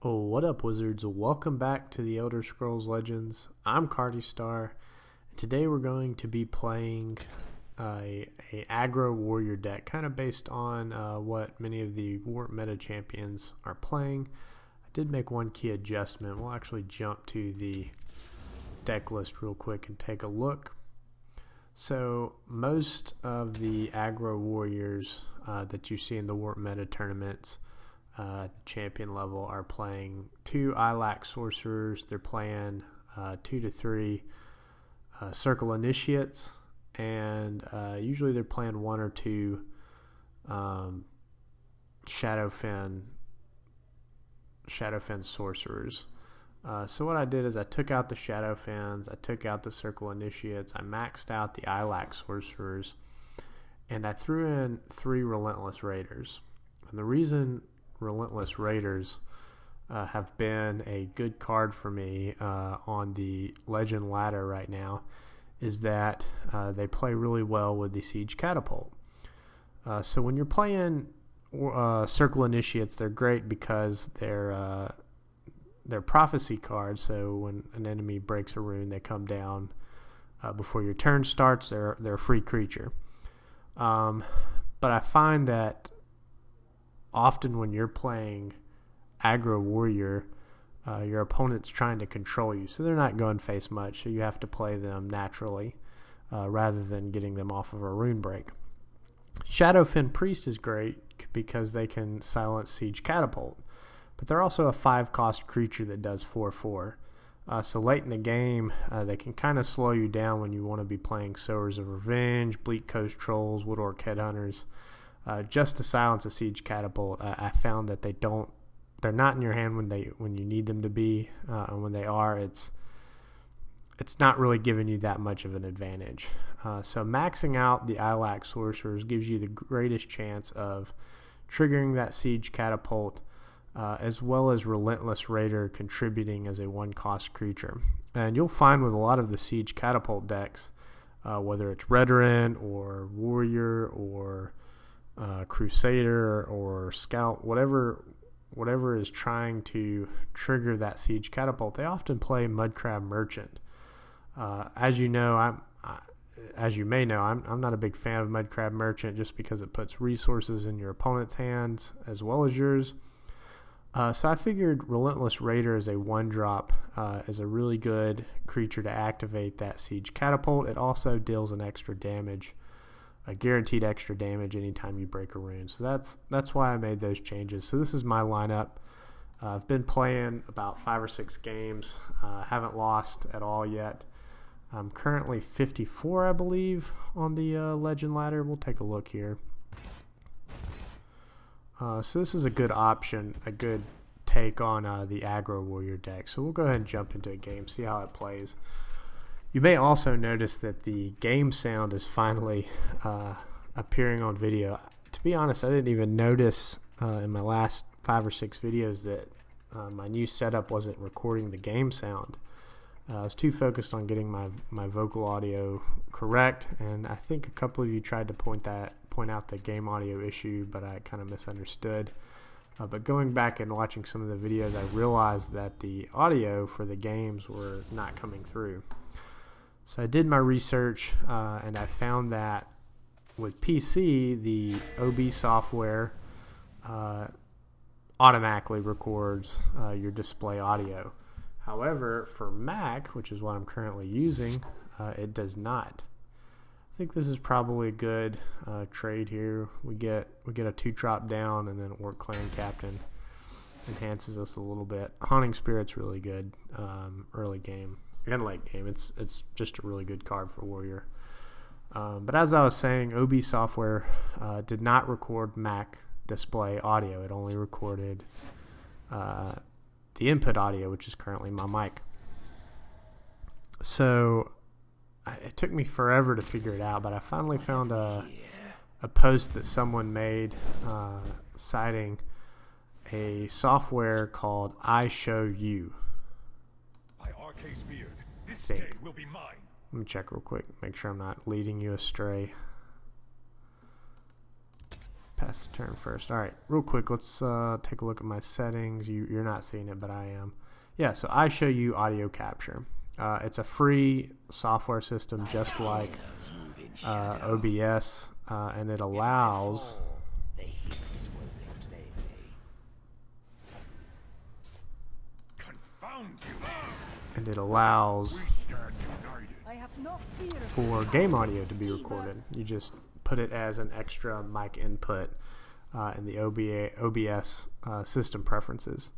Oh, what up, Wizards? Welcome back to the Elder Scrolls Legends. I'm Cardi Star. Today we're going to be playing a aggro warrior deck, kind of based on what many of the warp meta champions are playing. I did make one key adjustment. We'll actually jump to the deck list real quick and take a look. So most of the aggro warriors that you see in the warp meta tournaments at the champion level are playing 2 Ilac sorcerers. They're playing 2 to 3 circle initiates, and usually they're playing 1 or 2 Shadowfen sorcerers. So what I did is I took out the Shadowfens, I took out the circle initiates, I maxed out the Ilac sorcerers, and I threw in 3 relentless raiders. And the reason relentless raiders have been a good card for me on the legend ladder right now is that they play really well with the siege catapult. So when you're playing circle initiates, they're great because they're prophecy cards. So when an enemy breaks a rune, they come down before your turn starts. They're a free creature. But I find that often when you're playing aggro warrior, your opponent's trying to control you, so they're not going face much, so you have to play them naturally rather than getting them off of a rune break. Shadowfen Priest is great because they can silence siege catapult, but they're also a 5-cost creature that does 4/4. So late in the game, they can kind of slow you down when you want to be playing Sowers of Revenge, Bleak Coast Trolls, Wood Orc Headhunters. Just to silence a siege catapult, I found that they're not in your hand when you need them to be, and when they are, it's not really giving you that much of an advantage. So maxing out the Ilac sorcerers gives you the greatest chance of triggering that siege catapult, as well as relentless raider contributing as a 1-cost creature. And you'll find with a lot of the siege catapult decks, whether it's veteran or warrior or Crusader or Scout, whatever is trying to trigger that siege catapult, they often play Mudcrab Merchant. As you know, as you may know, I'm not a big fan of Mudcrab Merchant just because it puts resources in your opponent's hands as well as yours. So I figured Relentless Raider as a 1-drop is a really good creature to activate that siege catapult. It also deals an extra damage. A guaranteed extra damage anytime you break a rune. So that's why I made those changes. So this is my lineup. I've been playing about 5 or 6 games. Haven't lost at all yet. I'm currently 54, I believe, on the legend ladder. We'll take a look here. So this is a good option, a good take on the aggro warrior deck. So we'll go ahead and jump into a game, see how it plays. You may also notice that the game sound is finally appearing on video. To be honest, I didn't even notice in my last 5 or 6 videos that my new setup wasn't recording the game sound. I was too focused on getting my vocal audio correct, and I think a couple of you tried to point out the game audio issue, but I kind of misunderstood. But going back and watching some of the videos, I realized that the audio for the games were not coming through. So I did my research, and I found that with PC, the OB software automatically records your display audio. However, for Mac, which is what I'm currently using, it does not. I think this is probably a good trade here. We get a 2-drop down, and then Orc Clan Captain enhances us a little bit. Haunting Spirit's really good early game. And late game, it's just a really good card for warrior. But as I was saying, OB software did not record Mac display audio. It only recorded the input audio, which is currently my mic. So it took me forever to figure it out, but I finally found a post that someone made citing a software called I Show You. This day will be mine. Let me check real quick, make sure I'm not leading you astray. pass the turn first. All right, real quick, let's take a look at my settings. You're not seeing it, but I am. Yeah, so I show you audio capture. It's a free software system just like OBS, and it allows for game audio to be recorded. You just put it as an extra mic input in the OBS system preferences.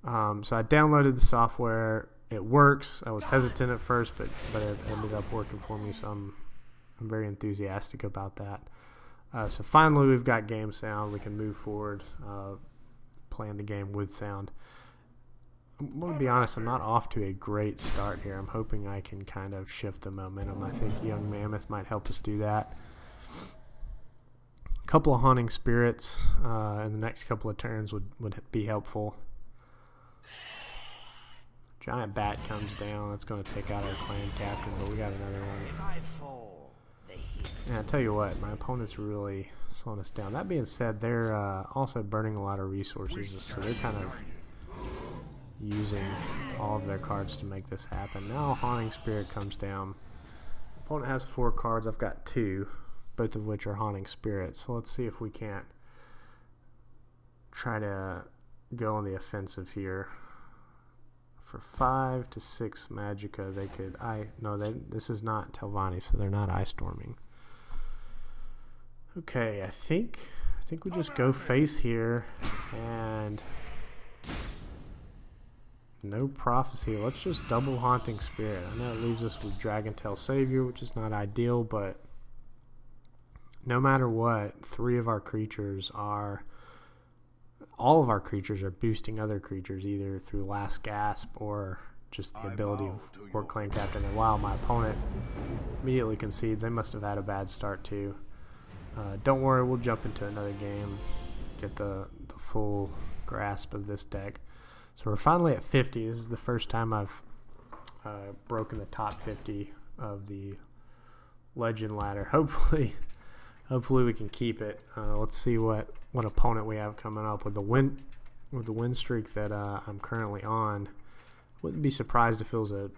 So I downloaded the software. It works. I was hesitant at first, but it ended up working for me, so I'm very enthusiastic about that. So finally we've got game sound. We can move forward playing the game with sound. I'm going to be honest, I'm not off to a great start here. I'm hoping I can kind of shift the momentum. I think Young Mammoth might help us do that. A couple of Haunting Spirits in the next couple of turns would be helpful. Giant Bat comes down. That's going to take out our clan captain, but we got another one. And I tell you what, my opponent's really slowing us down. That being said, they're also burning a lot of resources, so they're kind of using all of their cards to make this happen. Now Haunting Spirit comes down. Opponent has 4 cards. I've got 2, both of which are Haunting Spirits. So let's see if we can't try to go on the offensive here. For 5 to 6 Magicka, they could. This is not Telvanni, so they're not Ice Storming. Okay, I think we just go face here and no Prophecy. Let's just double Haunting Spirit. I know it leaves us with Dragontail Savior, which is not ideal, but no matter what, 3 of our creatures are. All of our creatures are boosting other creatures either through Last Gasp or just the ability of Orc Clan Captain. And wow, my opponent immediately concedes. They must have had a bad start too. Don't worry, we'll jump into another game, get the full grasp of this deck. So we're finally at 50. This is the first time I've broken the top 50 of the Legend ladder. Hopefully we can keep it. Let's see what opponent we have coming up with the win streak that I'm currently on. Wouldn't be surprised if it was a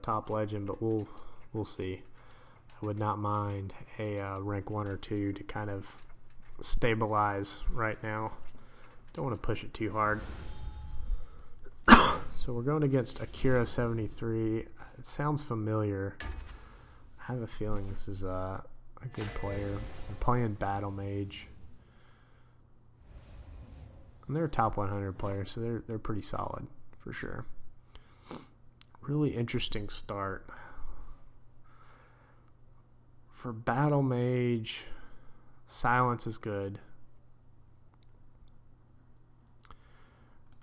top legend, but we'll see. I would not mind a rank 1 or 2 to kind of stabilize right now. Don't want to push it too hard. So we're going against Akira 73. It sounds familiar. I have a feeling this is a good player. They're playing Battle Mage. And they're a top 100 player, so they're pretty solid for sure. Really interesting start. For Battle Mage, Silence is good.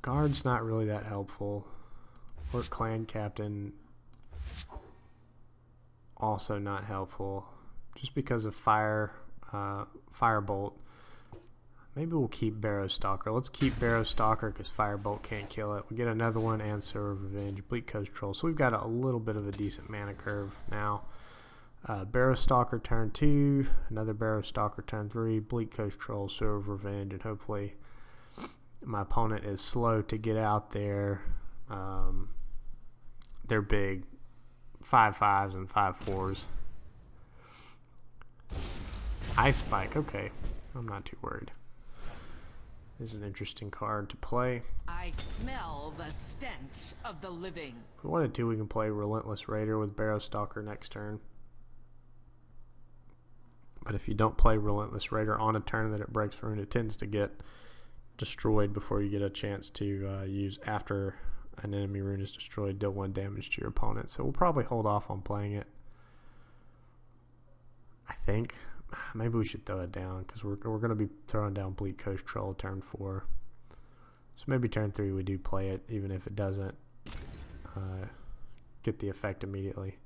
Guard's not really that helpful. Orc Clan Captain, also not helpful. Just because of Firebolt. Maybe we'll keep Barrow Stalker. Let's keep Barrow Stalker because Firebolt can't kill it. We get another one and Silver Revenge, Bleak Coast Troll. So we've got a little bit of a decent mana curve now. Barrow Stalker turn 2, another Barrow Stalker turn 3, Bleak Coast Troll, Silver Revenge, and hopefully my opponent is slow to get out there. They're big 5/5s and 5/4s. Ice Spike, okay. I'm not too worried. This is an interesting card to play. I smell the stench of the living. If we wanted to, we can play Relentless Raider with Barrow Stalker next turn. But if you don't play Relentless Raider on a turn that it breaks rune, it tends to get destroyed before you get a chance to use after an enemy rune is destroyed, deal 1 damage to your opponent. So we'll probably hold off on playing it. I think maybe we should throw it down because we're going to be throwing down Bleak Coast Troll turn 4. So maybe turn 3 we do play it, even if it doesn't get the effect immediately.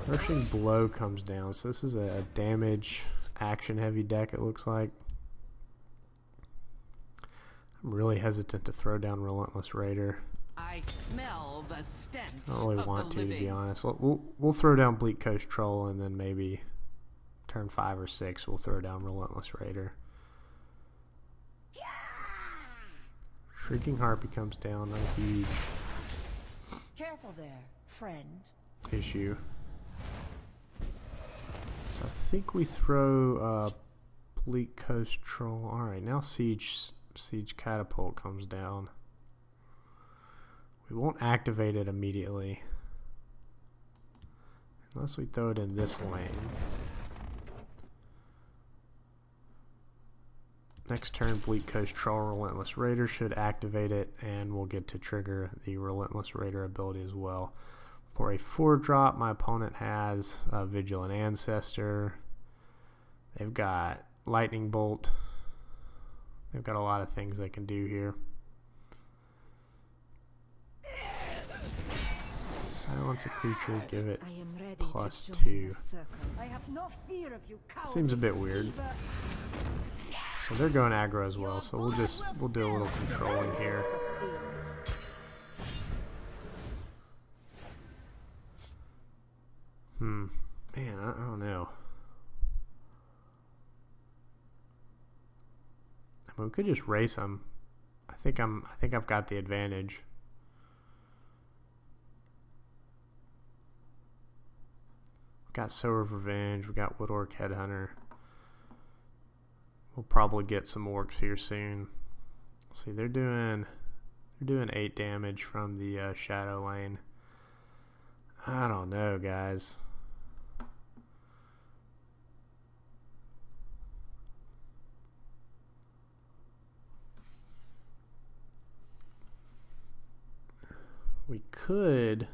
Crushing Blow comes down, so this is a damage action heavy deck, it looks like. I'm really hesitant to throw down Relentless Raider. I smell the stench. I don't really want to be honest. We'll throw down Bleak Coast Troll, and then maybe turn 5 or 6 we'll throw down Relentless Raider. Shrieking Harpy comes down, a huge Careful there, friend. issue. So I think we throw Bleak Coast Troll. Alright, now Siege Catapult comes down. We won't activate it immediately. Unless we throw it in this lane. Next turn, Bleak Coast Troll Relentless Raider should activate it, and we'll get to trigger the Relentless Raider ability as well. For a 4-drop, my opponent has a Vigilant Ancestor. They've got Lightning Bolt. They've got a lot of things they can do here. Silence a creature, give it +2. I have no fear of you, Seems a bit weird. So they're going aggro as well, so we'll do a little controlling here. Man, I don't know. I mean, we could just race them. I think I've got the advantage. We got Sower of Revenge. We got Woodorc Headhunter. We'll probably get some orcs here soon. See, they're doing 8 damage from the shadow lane. I don't know, guys. We could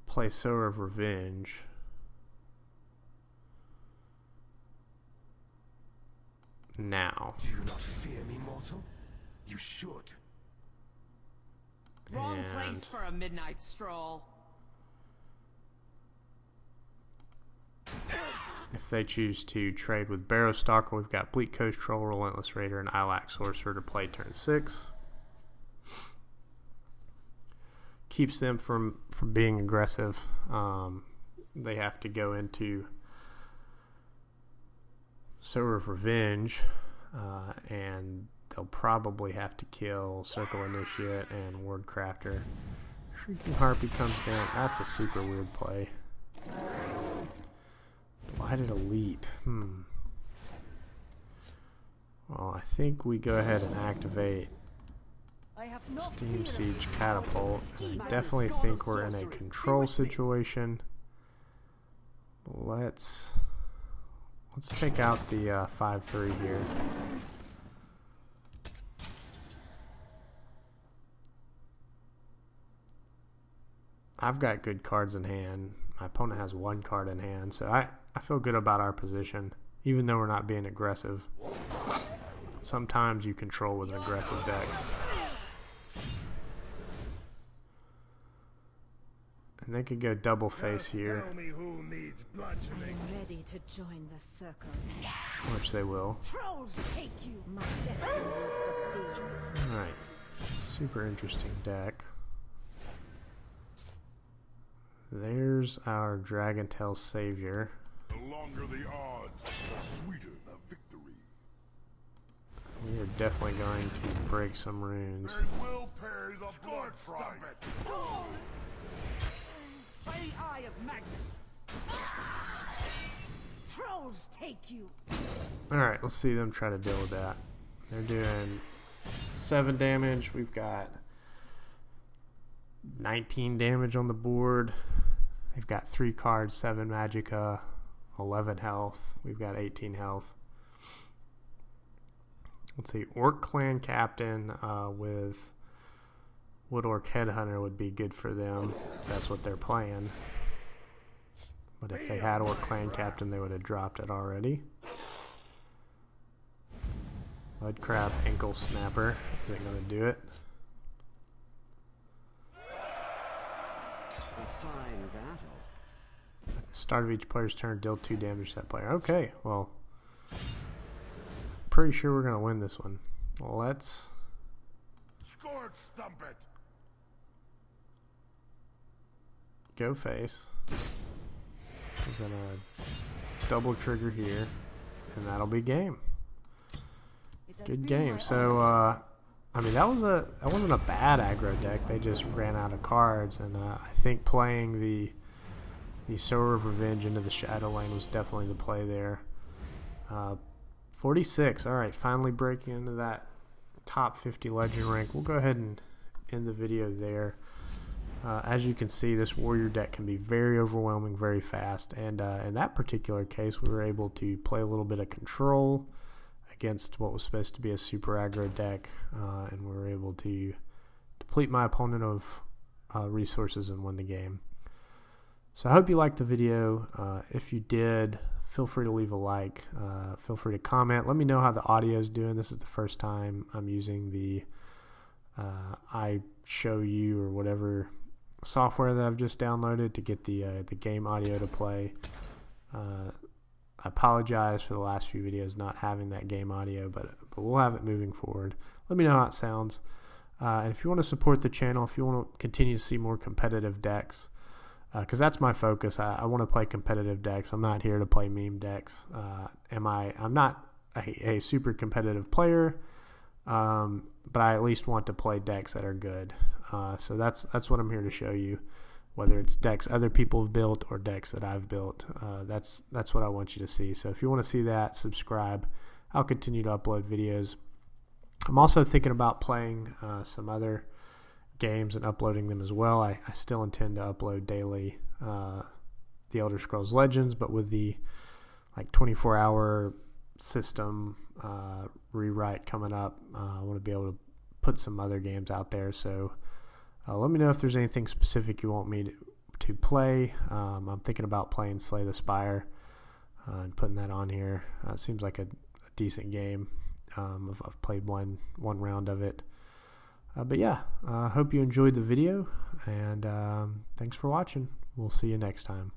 play Sower of Revenge. Now. Do you not fear me, mortal? You should. Wrong place for a midnight stroll. If they choose to trade with Barrowstalker, we've got Bleak Coast Troll, Relentless Raider, and Ilax Sorcerer to play turn 6. Keeps them from being aggressive. They have to go into Sower of Revenge, and they'll probably have to kill Circle Initiate and Word Crafter. Shrieking Harpy comes down. That's a super weird play. Blighted Elite. Well, I think we go ahead and activate Steam Siege Catapult. I definitely think we're in a control situation. Let's take out the 5/3 here. I've got good cards in hand. My opponent has 1 card in hand, so I feel good about our position, even though we're not being aggressive. Sometimes you control with an aggressive deck. And they could go double face here. Tell me who needs bludgeoning. I'm ready to join the circle. Which they will. Trolls take you. My destiny is fulfilled. Alright. Super interesting deck. There's our Dragontail Savior. The longer the odds, the sweeter the victory. We are definitely going to break some runes. They will pay the blood price. By the eye of Magnus. Trolls take you. Alright, let's see them try to deal with that. They're doing 7 damage. We've got 19 damage on the board. They've got 3 cards, 7 Magicka, 11 health. We've got 18 health. Let's see, Orc Clan Captain with Woodorc Headhunter would be good for them if that's what they're playing. But if they had Orc Clan Captain, they would have dropped it already. Mudcrab Ankle Snapper isn't going to do it. Fine battle. At the start of each player's turn, deal 2 damage to that player. Okay, well, pretty sure we're going to win this one. Let's Scorch stump it. go face. We're going to double trigger here, and that'll be game. Good game. So, I mean, that wasn't a bad aggro deck. They just ran out of cards, and I think playing the Sower of Revenge into the Shadow Lane was definitely the play there. 46. All right, finally breaking into that top 50 legend rank. We'll go ahead and end the video there. As you can see, this warrior deck can be very overwhelming very fast, and in that particular case we were able to play a little bit of control against what was supposed to be a super aggro deck, and we were able to deplete my opponent of resources and win the game. So I hope you liked the video. If you did, feel free to leave a like, feel free to comment. Let me know how the audio is doing. This is the first time I'm using the I Show You or whatever software that I've just downloaded to get the game audio to play. I apologize for the last few videos not having that game audio, but we'll have it moving forward. Let me know how it sounds. And if you want to support the channel, if you want to continue to see more competitive decks, because that's my focus. I want to play competitive decks. I'm not here to play meme decks. I'm not a super competitive player, but I at least want to play decks that are good. So that's what I'm here to show you, whether it's decks other people have built or decks that I've built. That's what I want you to see. So if you want to see that, subscribe. I'll continue to upload videos. I'm also thinking about playing some other games and uploading them as well. I still intend to upload daily the Elder Scrolls Legends, but with the 24-hour system rewrite coming up, I want to be able to put some other games out there. So let me know if there's anything specific you want me to play. I'm thinking about playing Slay the Spire and putting that on here. It seems like a decent game. I've played one round of it. But yeah, I hope you enjoyed the video, and thanks for watching. We'll see you next time.